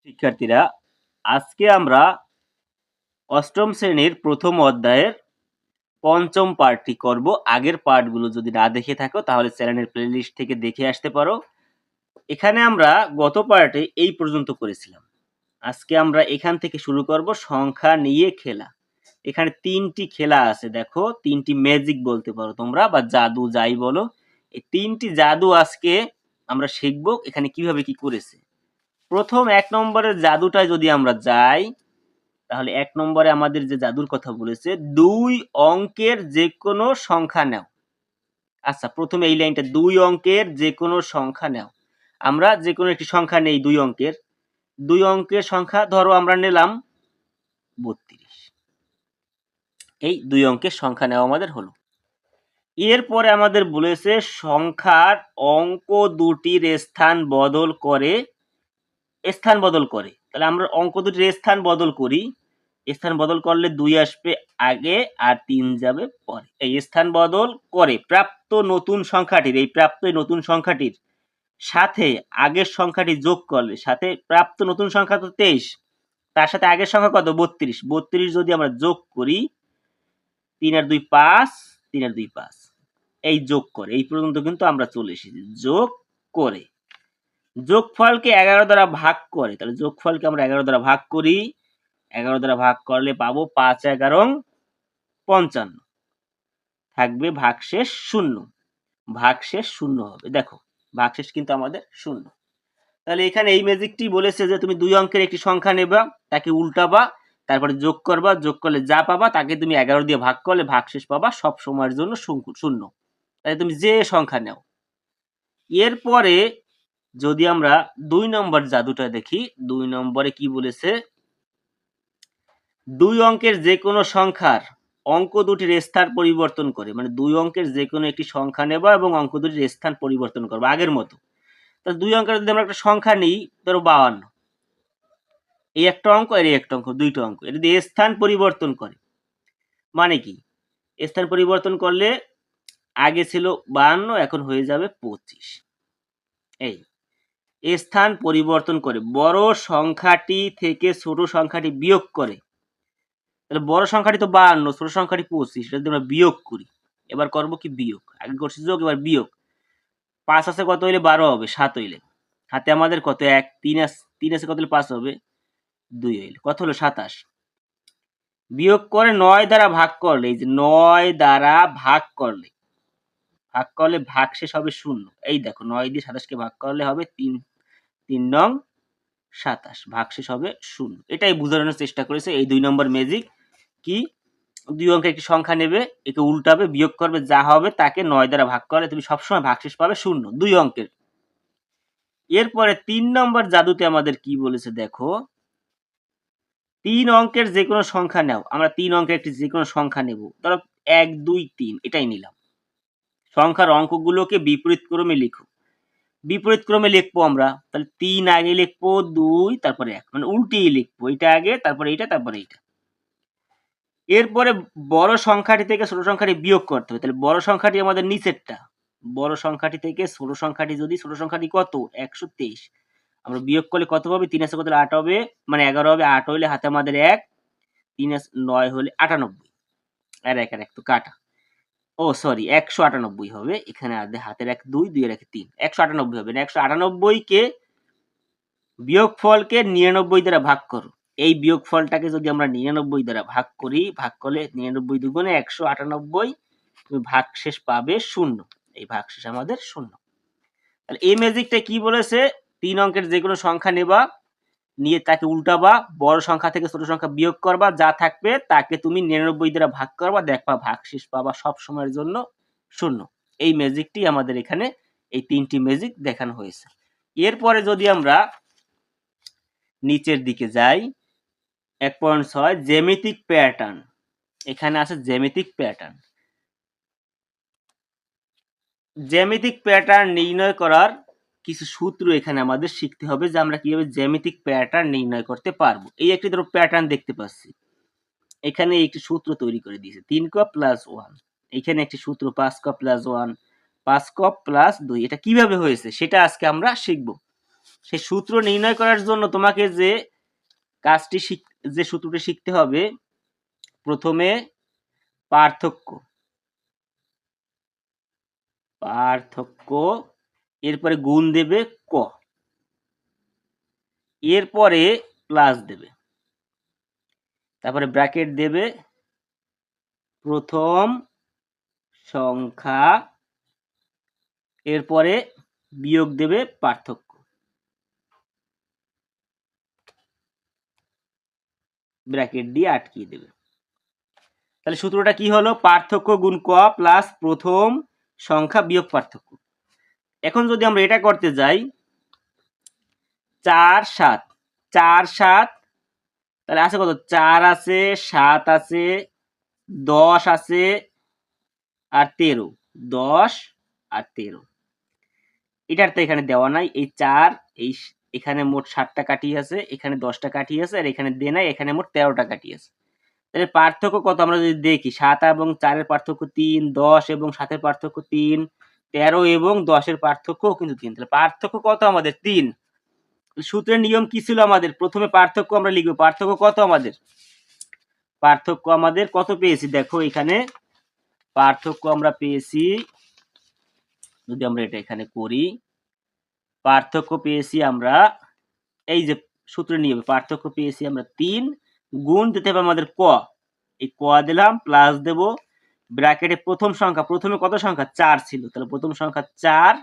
শিক্ষার্থীরা, আজকে আমরা অষ্টম শ্রেণীর প্রথম অধ্যায়ের পঞ্চম পার্টটি করব। আগের পার্টগুলো যদি না দেখে থাকো তাহলে চ্যানেলের প্লেলিস্ট থেকে দেখে আসতে পারো। এখানে আমরা গত পার্টে এই পর্যন্ত করেছিলাম। আজকে আমরা এখান থেকে শুরু করব সংখ্যা নিয়ে খেলা। এখানে তিনটি খেলা আছে, দেখো তিনটি ম্যাজিক বলতে পারো তোমরা, বা জাদু যাই বলো। এই তিনটি জাদু আজকে আমরা শিখব এখানে কিভাবে কি করেছে। প্রথম ১ নম্বরের জাদুটায় যদি আমরা যাই, তাহলে ১ নম্বরে আমাদের যে জাদুর কথা বলেছে, ২ অঙ্কের যেকোনো সংখ্যা নাও। আচ্ছা, প্রথমে এই লাইনটা ২ অঙ্কের যেকোনো সংখ্যা নাও। আমরা যেকোনো একটি সংখ্যা নেই ২ অঙ্কের। ২ অঙ্কের সংখ্যা ধরো আমরা নিলাম ৩২। এই ২ অঙ্কের সংখ্যা নেওয়া আমাদের হলো। এরপরে আমাদের বলেছে সংখ্যার অঙ্ক দুটির স্থান বদল করে। তাহলে আমরা অঙ্ক দুটির স্থান বদল করি। স্থান বদল করলে ২ আসবে আগে আর ৩ যাবে পরে। এই স্থান বদল করে প্রাপ্ত নতুন সংখ্যাটির, এই প্রাপ্ত নতুন সংখ্যাটির সাথে আগের সংখ্যাটি যোগ করলে, সাথে প্রাপ্ত নতুন সংখ্যা তো ২৩, তার সাথে আগের সংখ্যা কত ৩২। ৩২ যদি আমরা যোগ করি, ৩ আর ২ ৫, ৩ আর ২ ৫, এই যোগ করে এই পর্যন্ত কিন্তু আমরা চলে এসেছি। যোগ করে যোগফলকে ১১ দ্বারা ভাগ করে, তাহলে যোগফলকে আমরা ১১ দ্বারা ভাগ করি। ১১ দ্বারা ভাগ করলে পাবো ৫ ১১ ৫৫, থাকবে ভাগশেষ ০। ভাগশেষ ০ হবে। দেখো ভাগশেষ কিন্তু আমাদের ০। তাহলে এখানে এই ম্যাজিকটি বলেছে যে তুমি ২ অঙ্কের একটি সংখ্যা নেবা, তাকে উল্টাবা, তারপরে যোগ করবা, যোগ করলে যা পাবা তাকে তুমি ১১ দিয়ে ভাগ করলে ভাগশেষ পাবা সব সময়ের জন্য ০। তাই তুমি যে সংখ্যা নাও। এরপরে যদি আমরা ২ নম্বর জাদুটা দেখি, ২ নম্বরে কি বলেছে, ২ অঙ্কের যেকোনো সংখ্যার অঙ্ক দুটির স্থান পরিবর্তন করে, মানে ২ অঙ্কের যেকোনো একটি সংখ্যা নেবা এবং অঙ্ক দুটির স্থান পরিবর্তন করবা আগের মতো। তাহলে ২ অঙ্কের যদি আমরা একটা সংখ্যা নিই, ধরো ৫২, এই একটা অঙ্ক এর একটা অঙ্ক, দুইটা অঙ্ক, এটা দিয়ে স্থান পরিবর্তন করে। মানে কি, স্থান পরিবর্তন করলে আগে ছিল ৫২, এখন হয়ে যাবে ২৫। এই স্থান পরিবর্তন করে বড় সংখ্যাটি থেকে ছোট সংখ্যাটি বিয়োগ করে। তাহলে বড় সংখ্যাটি তো ৫২, ছোট সংখ্যাটি ২৫, এটা যদি আমরা বিয়োগ করি। এবার করব কি বিয়োগ, আগে করছি যোগ, এবার বিয়োগ। ৫ আছে কত হইলে ১২ হবে, ৭ হইলে হাতে আমাদের কত ১, ৩ আছে কত হলে ৫ হবে, ২ হইলে কত হলো ২৭। বিয়োগ করে ৯ দ্বারা ভাগ করলে, এই যে ৯ দ্বারা ভাগ করলে ভাগশেষ হবে ০। এই দেখো ৯ দিয়ে ২৭ কে ভাগ করলে হবে ৩ নং ২৭, ভাগশেষ হবে ০। এটাই বোঝানোর চেষ্টা করেছে এই ২ নম্বর ম্যাজিক। কি, ২ অঙ্কের একটি সংখ্যা নেবে, একে উল্টাবে, বিয়োগ করবে, যা হবে তাকে ৯ দ্বারা ভাগ করলে তুমি সবসময় ভাগশেষ পাবে ০, ২ অঙ্কের। এরপরে ৩ নম্বর জাদুতে আমাদের কি বলেছে দেখো, ৩ অঙ্কের যে কোনো সংখ্যা নাও। আমরা ৩ অঙ্কের একটি যে কোনো সংখ্যা নেব, ধরো ১ ২ ৩, এটাই নিলাম। সংখ্যার অঙ্কগুলোকে বিপরীত ক্রমে লিখো। বিপরীত ক্রমে লিখবো আমরা, তাহলে ৩ আগে লিখবো, ২ তারপরে ১, মানে উল্টিয়ে লিখবো, এটা আগে তারপরে এইটা তারপরে এইটা। এরপরে বড় সংখ্যাটি থেকে ছোট সংখ্যাটি বিয়োগ করতে হবে। তাহলে বড় সংখ্যাটি আমাদের নিচেরটা, বড় সংখ্যাটি থেকে ছোট সংখ্যাটি, যদি ছোট সংখ্যাটি কত ১২৩, আমরা বিয়োগ করলে কত পাবে, ৩ আছে কত ৮ হবে, মানে ১১ হবে, ৮ হইলে হাতে আমাদের ১, ৩ আছে ৯ হলে ৯৮, আর ১ আর ১ তো কাটা, ও সরি ১৯৮ হবে। এখানে হাতের ১ ২, ২ এর ১ ৩, ১৯৮ হবে না, ১৯৮ কে বিয়োগফলকে ৯৯ দ্বারা ভাগ করো। এই বিয়োগফলটাকে যদি আমরা ৯৯ দ্বারা ভাগ করি, ভাগ করলে ৯৯ দুগুণে ১৯৮, তুমি ভাগশেষ পাবে ০। এই ভাগশেষ আমাদের ০। তাহলে এই ম্যাজিকটা কি বলেছে, ৩ অঙ্কের যে কোনো সংখ্যা নেবা, নিয়ে তাকে উল্টাবা, বড় সংখ্যা থেকে ছোট সংখ্যা বিয়োগ করবা, যা থাকবে তাকে তুমি ৯৯ দ্বারা ভাগ করবা, দেখবা ভাগশেষ পাবা সব সময়ের জন্য ০। এই ম্যাজিকটি আমাদের এখানে, এই ৩টি ম্যাজিক দেখানো হয়েছে। এরপরে যদি আমরা নিচের দিকে যাই, ১.৬ জ্যামিতিক প্যাটার্ন। এখানে আছে জ্যামিতিক প্যাটার্ন। জ্যামিতিক প্যাটার্ন নির্ণয় করার কিছু সূত্র এখানে আমাদের শিখতে হবে, যে আমরা কিভাবে জ্যামিতিক প্যাটার্ন নির্ণয় করতে পারবো। এই একটি ধরো প্যাটার্ন দেখতে পাচ্ছি, এখানে একটি সূত্র তৈরি করে দিয়েছে ৩ ক প্লাস 1, এখানে একটি সূত্র ৫ ক প্লাস 1, ৫ ক প্লাস ২। এটা কিভাবে হয়েছে সেটা আজকে আমরা শিখব। সেই সূত্র নির্ণয় করার জন্য তোমাকে যে কাজটি যে সূত্রটি শিখতে হবে, প্রথমে পার্থক্য, এরপরে গুণ দেবে ক, এরপরে প্লাস দেবে, তারপরে ব্র্যাকেট দেবে প্রথম সংখ্যা, এরপরে বিয়োগ দেবে পার্থক্য, ব্র্যাকেট দিয়ে আটকিয়ে দেবে। তাহলে সূত্রটা কি হলো? পার্থক্য গুণ ক প্লাস প্রথম সংখ্যা বিয়োগ পার্থক্য। এখন যদি আমরা এটা করতে যাই, 4 7 4 7, তাহলে আছে কত? 4 আছে, 7 আছে, 10 আছে আর 13, 10 আর 13। এটার তো এখানে দেওয়া নাই। এই 4, এই এখানে মোট 7টা কাঠি আছে, এখানে 10টা কাঠি আছে, আর এখানে দেয় নাই, এখানে মোট 13টা কাঠি আছে। তাহলে পার্থক্য কত আমরা যদি দেখি, 7 এবং 4-এর পার্থক্য 3, 10 এবং 7-এর পার্থক্য 3, 13 এবং 10-এর পার্থক্য কিন্তু 3। তাহলে পার্থক্য কত আমাদের? 3। সূত্রের নিয়ম কি ছিল আমাদের? প্রথমে পার্থক্য আমরা লিখব। পার্থক্য কত আমাদের? পার্থক্য আমাদের কত পেয়েছি দেখো, এখানে পার্থক্য আমরা পেয়েছি, যদি আমরা এটা এখানে করি, পার্থক্য পেয়েছি আমরা, এই যে সূত্রের নিয়মে পার্থক্য পেয়েছি আমরা 3, গুণ দিতে হবে আমাদের ক, এই ক দিলাম, প্লাস দেব ব্র্যাকেটে প্রথম সংখ্যা, প্রথমে কত সংখ্যা? 4 ছিল, তাহলে প্রথম সংখ্যা 4,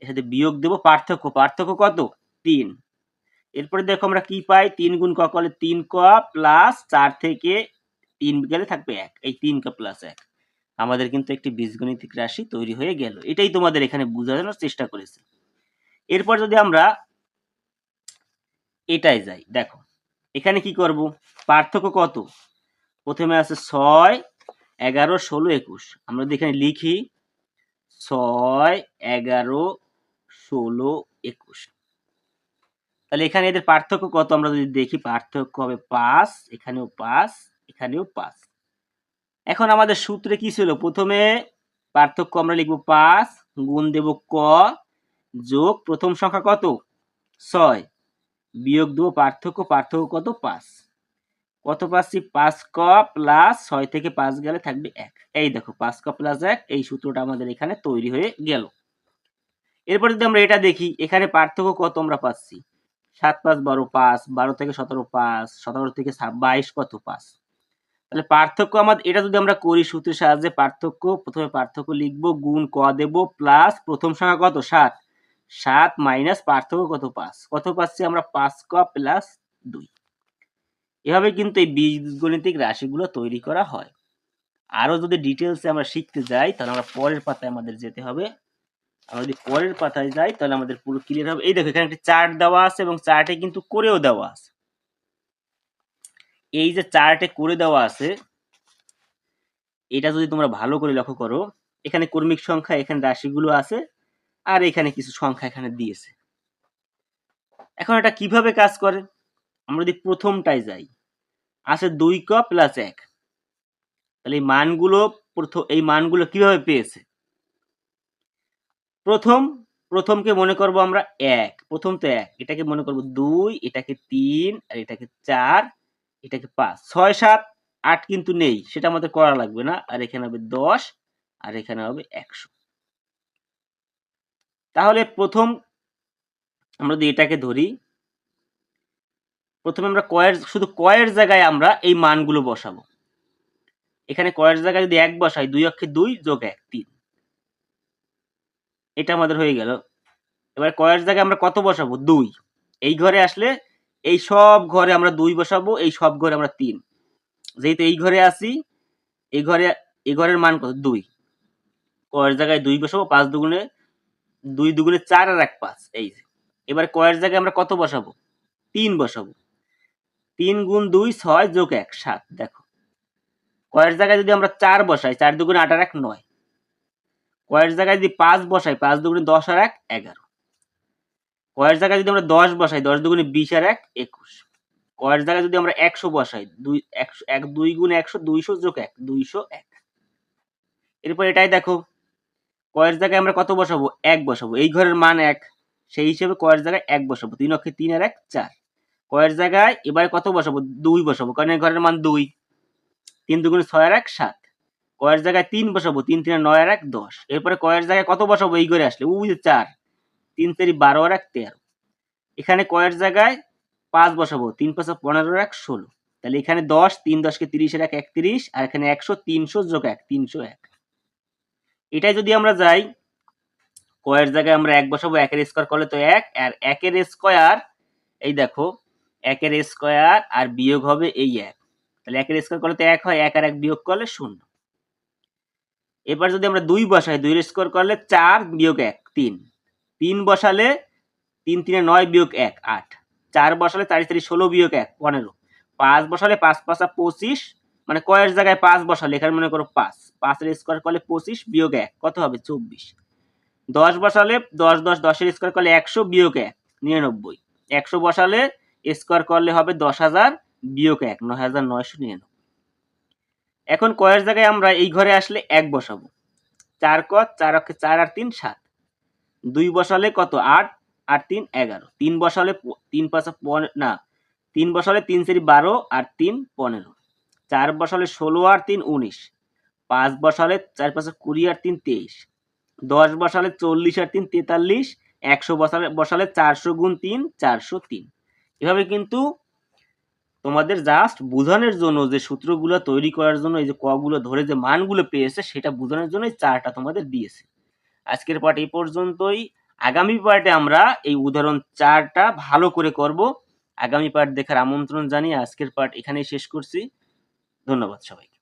এর সাথে বিয়োগ দেব পার্থক্য, পার্থক্য কত? 3। এরপরে দেখো আমরা কি পাই, 3 গুণ ক করলে 3 ক, প্লাস 4 থেকে 3 গেলে থাকবে 1, এই 3 ক প্লাস 1, আমাদের কিন্তু একটি বীজগণিতিক রাশি তৈরি হয়ে গেল। এটাই তোমাদের এখানে বোঝানোর চেষ্টা করেছে। এরপর যদি আমরা এটাই যাই, দেখো এখানে কি করব, পার্থক্য কত? প্রথমে আছে 6, 11, 16, 21। আমরা যদি এখানে লিখি 6, 11, 16, 21, তাহলে এখানে এদের পার্থক্য কত আমরা যদি দেখি, পার্থক্য হবে 5, এখানেও 5, এখানেও 5। এখন আমাদের সূত্রে কি ছিল? প্রথমে পার্থক্য আমরা লিখব 5, গুণ দেব ক, যোগ প্রথম সংখ্যা কত? 6, বিয়োগ দেব পার্থক্য, পার্থক্য কত? 5। কত পাচ্ছি? 5 ক প্লাস 6 থেকে 5 গেলে থাকবে 1। এই দেখো 5 ক প্লাস 1, এই সূত্রটা আমাদের এখানে তৈরি হয়ে গেল। এরপর যদি আমরা এটা দেখি, এখানে পার্থক্য কত আমরা পাচ্ছি? 7 5 12, 5, 12 থেকে 17 5, 17 থেকে 22 কত? 5। তাহলে পার্থক্য আমাদের, এটা যদি আমরা করি সূত্রের সাহায্যে, পার্থক্য প্রথমে পার্থক্য লিখব, গুণ ক দেব, প্লাস প্রথম সংখ্যা কত? 7, 7 মাইনাস পার্থক্য কত? 5। কত পাচ্ছি আমরা? 5 ক প্লাস 2। এভাবে কিন্তু এই বীজগণিতিক রাশিগুলো তৈরি করা হয়। আরো যদি ডিটেলসে আমরা শিখতে যাই, তাহলে আমরা পরের পাতায় আমাদের যেতে হবে। আমরা যদি পরের পাতায় যাই, তাহলে আমাদের পুরো ক্লিয়ার হবে। এই দেখো এখানে একটা চার্ট দেওয়া আছে এবং চার্টে কিন্তু করেও দেওয়া আছে। এই যে চার্টে করে দেওয়া আছে, এটা যদি তোমরা ভালো করে লক্ষ্য করো, এখানে কর্মিক সংখ্যা, এখানে রাশিগুলো আছে, আর এখানে কিছু সংখ্যা এখানে দিয়েছে। এখন এটা কিভাবে কাজ করে? আমরা যদি প্রথমটায় যাই, আছে 2 ক প্লাস 1, তাহলে এই মানগুলো কিভাবে পেয়েছে? প্রথমকে মনে করব আমরা 1, প্রথম তো 1, এটাকে মনে করব 2, এটাকে 3, আর এটাকে 4, এটাকে 5, 6 7 8 কিন্তু নেই, সেটা আমাদের করা লাগবে না, আর এখানে হবে 10, আর এখানে হবে 100। তাহলে প্রথম আমরা যদি এটাকে ধরি, প্রথমে আমরা শুধু কয়ের জায়গায় আমরা এই মানগুলো বসাবো। এখানে কয়ের জায়গায় যদি 1 বসাই, 2 অক্ষে 2 যোগ 1 3, এটা আমাদের হয়ে গেল। এবার কয়ের জায়গায় আমরা কত বসাবো? 2। এই ঘরে আসলে এই সব ঘরে আমরা 2 বসাবো, এই সব ঘরে আমরা 3। যেহেতু এই ঘরে আছি, এই ঘরের মান কত? 2। কয়ের জায়গায় 2 বসাবো, 5 দুগুণে 2 দুগুণে 4 আর 1 5, এই যে। এবার কয়ের জায়গায় আমরা কত বসাবো? 3 বসাবো। 3 গুণ 2 6 যোগ 1 7। দেখো কয়ের জায়গায় যদি আমরা 4 বসাই, 4 দুগুণে 8 আর 1 9। কয়ের জায়গায় যদি 5 বসাই, 5 দুগুণে 10 আর 1 11। কয়ের জায়গায় যদি আমরা 10 বসাই, 10 দুগুণে 20 আর 1 21। কয়ের জায়গায় যদি আমরা 100 বসাই, 2 গুণ 100 200 যোগ 1 201। এরপর এটাই দেখো, কয়ের জায়গায় আমরা কত বসাবো? 1 বসাবো, এই ঘরের মান 1, সেই হিসেবে কয়ের জায়গায় 1 বসাবো। 3 অক্ষে 3 আর 1 4। কয়ের জায়গায় এবারে কত বসাবো? 2 বসাবো, কারণ এই ঘরের মান 2। 3 দুগুণে 6 আর 1 7। কয়ের জায়গায় 3 বসাবো, 3 3 9 আর 1 10। এরপরে কয়ের জায়গায় কত বসাবো? এই ঘরে আসলে ওই যে 4। 3 4 12 আর 1 13। এখানে কয়ের জায়গায় 5 বসাবো, 3 5 15 আর 1 16। তাহলে এখানে 10, 3 10 কে 30 আর 1 31, আর এখানে 100, 300 যোগ 1 301। এটাই যদি আমরা যাই, কয়ের জায়গায় আমরা 1 বসাবো, 1 এর স্কয়ার করলে তো 1, আর 1 এর স্কয়ার এই দেখো 1 এর স্কয়ার আর বিয়োগ হবে এই 1। তাহলে 1 এর স্কয়ার করলে তো 1 হয়, 1 আর 1 বিয়োগ করলে 0। এবার যদি আমরা 2 বসাই, 2 এর স্কয়ার করলে 4 বিয়োগ 1 3। 3 বসালে 3 3 9 বিয়োগ 1 8। 4 বসালে 4 4 16 বিয়োগ 1 15। 5 বসালে 5 5 25, মানে কয়ের জায়গায় 5 বসালে এখানে মনে করো 5। 5 এর স্কয়ার করলে 25 বিয়োগ 1 কত হবে? 24। 10 বসালে 10 10 10 এর স্কয়ার করলে 100 বিয়োগ 1 99। 100 বসালে স্কয়ার করলে হবে 10000 বিয়োগ 1 9999। এখন কয়ের জায়গায় আমরা এই ঘরে আসলে 1 বসাবো। 4 ক 4 অক্ষে 4 আর 3 7। 2 বসালে কত? 8 আর 3 11। 3 বসালে 3 5 না 3 বসালে 3 4 12 আর 3 15। 4 বসালে 16 আর 3 19। 5 বসালে 4 5 20 আর 3 23। 10 বসালে 40 আর 3 43। 100 বসালে 400 গুণ 3 403। এভাবে কিন্তু তোমাদের জাস্ট বোঝানোর জন্য, যে সূত্রগুলো তৈরি করার জন্য এই যে ক গুলো ধরে যে মানগুলো পেয়েছে সেটা বোঝানোর জন্য এই চারটা তোমাদের দিয়েছে। আজকের পার্ট এই পর্যন্তই। আগামী পার্টে আমরা এই উদাহরণ 4টা ভালো করে করব। আগামী পার্ট দেখার আমন্ত্রণ জানিয়ে আজকের পার্ট এখানেই শেষ করছি। ধন্যবাদ সবাইকে।